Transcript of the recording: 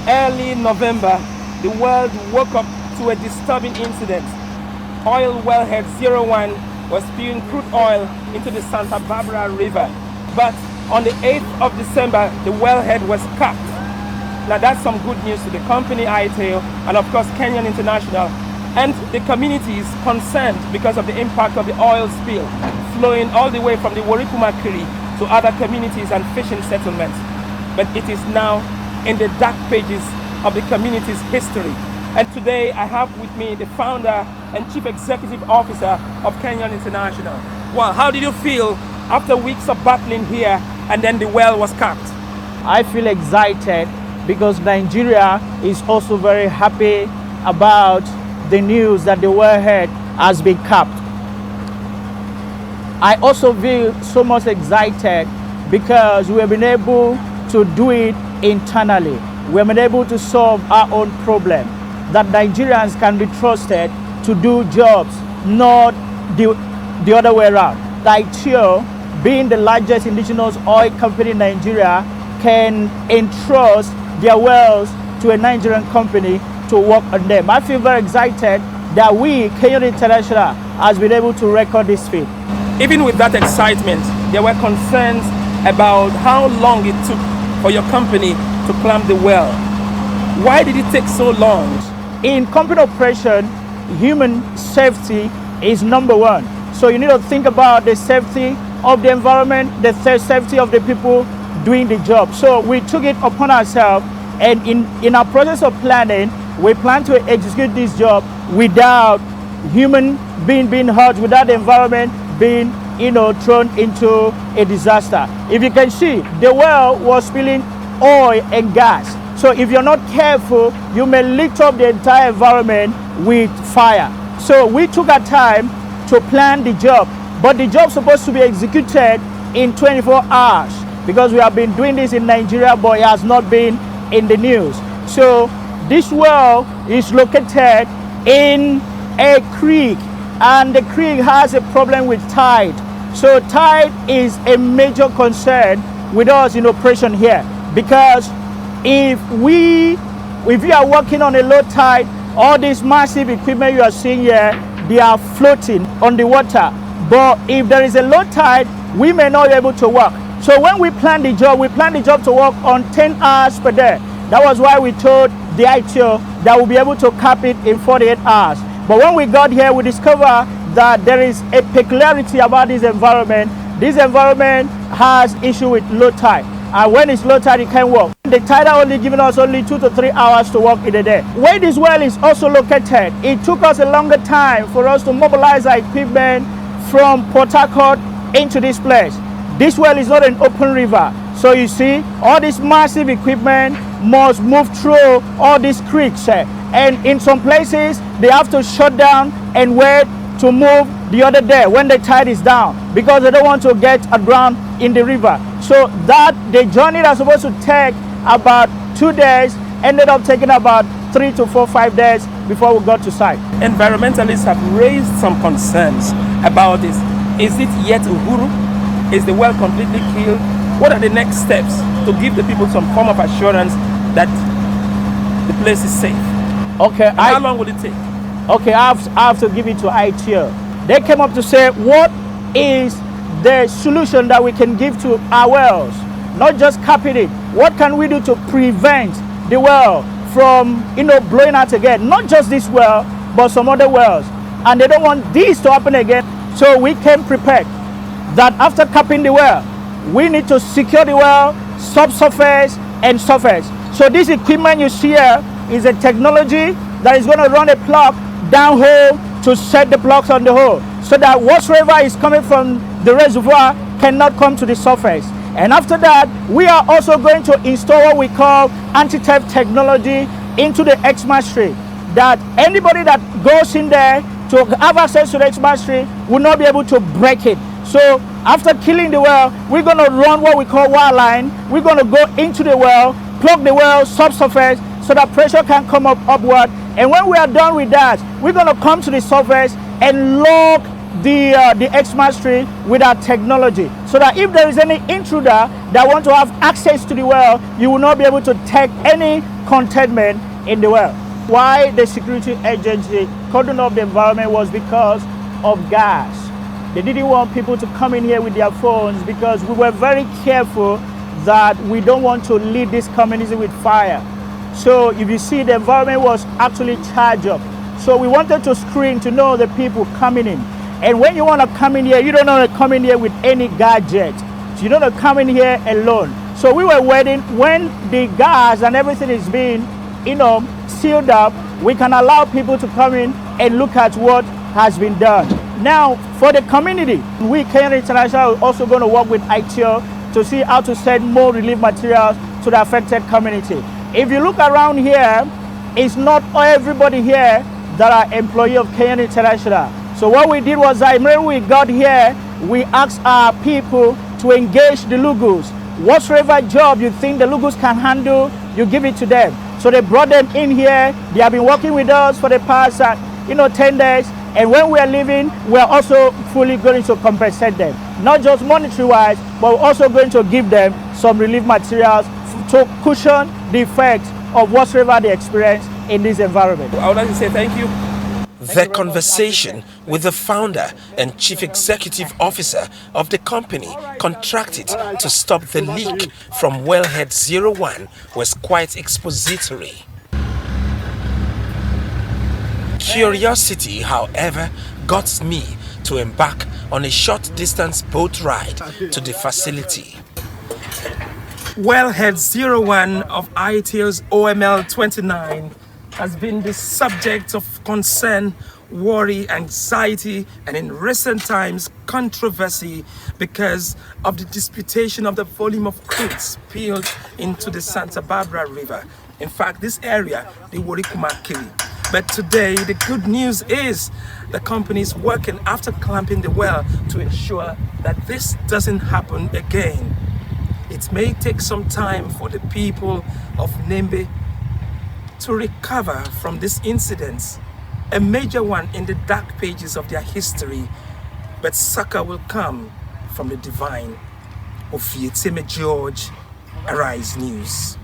Early November, the world woke up to a disturbing incident. Oil Wellhead 01 was spewing crude oil into the Santa Barbara River. But on the 8th of December, the wellhead was capped. Now that's some good news to the company ITAO and of course Kenyan International and the communities concerned because of the impact of the oil spill flowing all the way from the Warikumakiri to other communities and fishing settlements. But it is now in the dark pages of the community's history. And today I have with me the founder and chief executive officer of Kenyan International. Well, how did you feel after weeks of battling here and then the well was capped? I feel excited because Nigeria is also very happy about the news that the wellhead has been capped. I also feel so much excited because we have been able to do it internally. We have been able to solve our own problem, that Nigerians can be trusted to do jobs, not the other way around. ITAO, being the largest indigenous oil company in Nigeria, can entrust their wells to a Nigerian company to work on them. I feel very excited that we, Kenyan International, has been able to record this feat. Even with that excitement, there were concerns about how long it took for your company to clamp the well. Why did it take so long? In company operation, human safety is number one. So you need to think about the safety of the environment, the safety of the people doing the job. So we took it upon ourselves, and in our process of planning, we plan to execute this job without human being hurt, without the environment being thrown into a disaster. If you can see, the well was spilling oil and gas. So if you're not careful, you may lift up the entire environment with fire. So we took our time to plan the job, but the job is supposed to be executed in 24 hours because we have been doing this in Nigeria, but it has not been in the news. So this well is located in a creek, and the creek has a problem with tide. So tide is a major concern with us in operation here, because if you are working on a low tide, all this massive equipment you are seeing here, they are floating on the water. But if there is a low tide, we may not be able to work. So when we plan the job to work on 10 hours per day. That was why we told the ITAO that we'll be able to cap it in 48 hours. But when we got here, we discovered that there is a peculiarity about this environment. This environment has issue with low tide. And when it's low tide, it can't work. The tide are only giving us only 2 to 3 hours to work in a day. Where this well is also located, it took us a longer time for us to mobilize our equipment from Port Harcourt into this place. This well is not an open river. So you see, all this massive equipment must move through all these creeks. And in some places, they have to shut down and wait to move the other day when the tide is down, because they don't want to get aground in the river. So that the journey that's supposed to take about 2 days ended up taking about 3 to 5 days before we got to site. Environmentalists have raised some concerns about this. Is it yet Uhuru? Is the well completely killed? What are the next steps to give the people some form of assurance that the place is safe? Okay. How long will it take? Okay, I have to give it to ITAO. They came up to say, what is the solution that we can give to our wells? Not just capping it. What can we do to prevent the well from blowing out again? Not just this well, but some other wells. And they don't want this to happen again. So we came prepared that after capping the well, we need to secure the well, subsurface and surface. So this equipment you see here is a technology that is going to run a plug downhole to set the plugs on the hole, so that whatsoever is coming from the reservoir cannot come to the surface. And after that, we are also going to install what we call anti-theft technology into the X-mastery, that anybody that goes in there to have access to the X-mastery will not be able to break it. So after killing the well, we're going to run what we call wire line. We're going to go into the well, plug the well subsurface so that pressure can come up upward. And when we are done with that, we're going to come to the surface and lock the X-mastery with our technology, so that if there is any intruder that want to have access to the well, you will not be able to take any containment in the well. Why the security agency cordoned off the environment was because of gas. They didn't want people to come in here with their phones because we were very careful that we don't want to lead this community with fire. So if you see, the environment was actually charged up. So we wanted to screen to know the people coming in. And when you want to come in here, you don't want to come in here with any gadget. You don't want to come in here alone. So we were waiting when the gas and everything is being, sealed up, we can allow people to come in and look at what has been done. Now, for the community, we, Kenya International, are also going to work with ITO to see how to send more relief materials to the affected community. If you look around here, it's not everybody here that are employee of Kenya International. So what we did was, when we got here, we asked our people to engage the Lugus. Whatsoever job you think the Lugus can handle, you give it to them. So they brought them in here. They have been working with us for the past 10 days. And when we are leaving, we are also fully going to compensate them. Not just monetary-wise, but we're also going to give them some relief materials to cushion the effects of whatsoever they experience in this environment. I would like to say thank you. The conversation with the founder and chief executive officer of the company contracted to stop the leak from Wellhead 01 was quite expository. Curiosity, however, got me to embark on a short-distance boat ride to the facility. Wellhead 01 of ITO's OML 29 has been the subject of concern, worry, anxiety, and in recent times controversy because of the disputation of the volume of crude spilled into the Santa Barbara River. In fact, this area, the Warikumakiri. But today, the good news is the company is working after clamping the well to ensure that this doesn't happen again. It may take some time for the people of Nembe to recover from this incident, a major one in the dark pages of their history, but succor will come from the divine. Ovieteme George, Arise News.